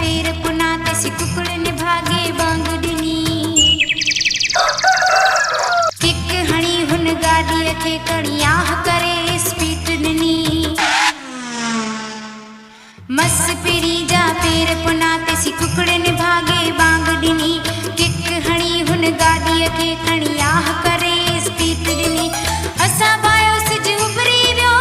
पेर पुनाते सी कुकड़ ने भागे बांग ॾिनी। किक हणी हुन गाॾीअ खे कणियाह करे स्पीड ॾिनी। मस पिरी जा पेर पुनाते सी कुकड़ ने भागे बांग ॾिनी। किक हणी हुन गाॾीअ खे कणियाह करे स्पीड ॾिनी। असां बायो सिज उभरी वियो,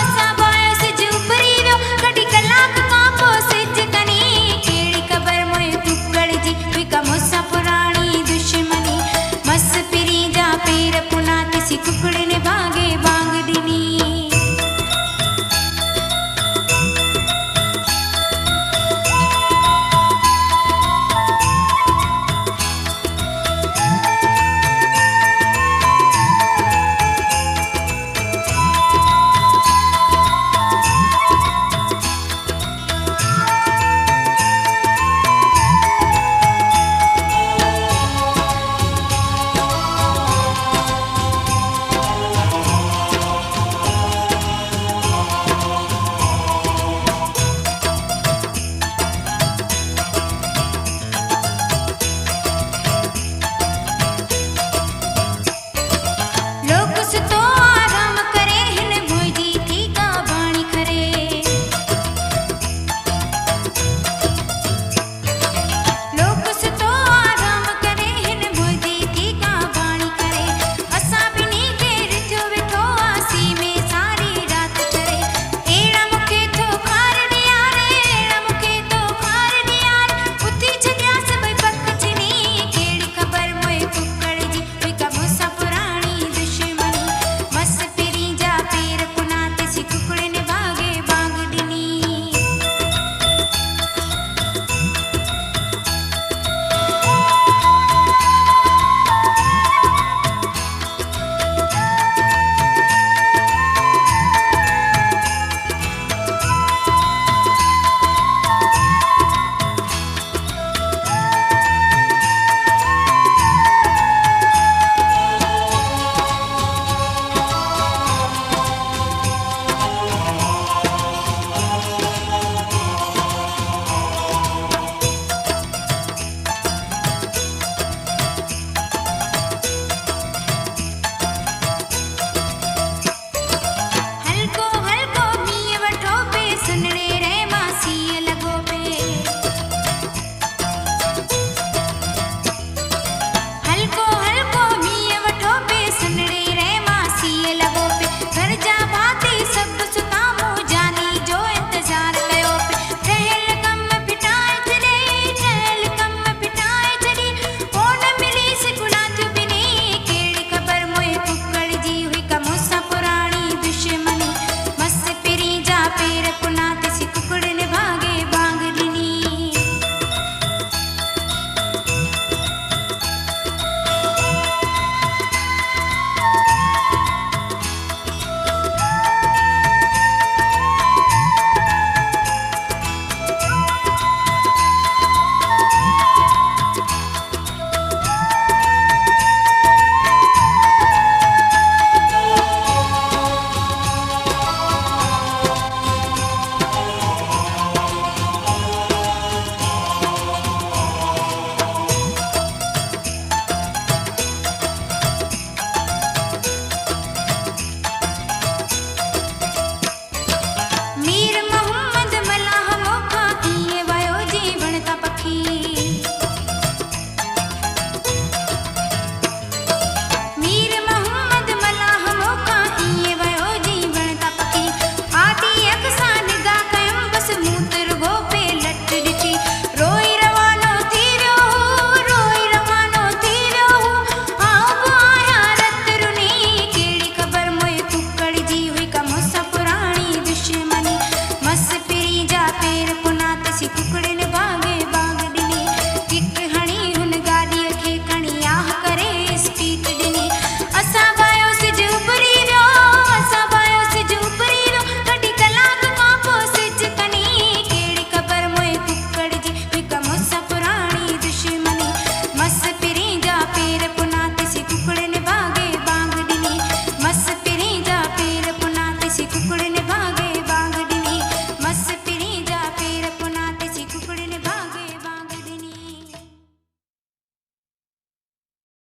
असां बायो सिज उभरी वियो, कॾहिं कलाक खां पोइ सिज कनी। कहिड़ी ख़बर मोए कुकड़ जी हुई का मूंसां पुराणी दुश्मनी। मस पिरी जा पेर पुनाते सी कुकड़ ने भागे बांग ॾिनी। मीर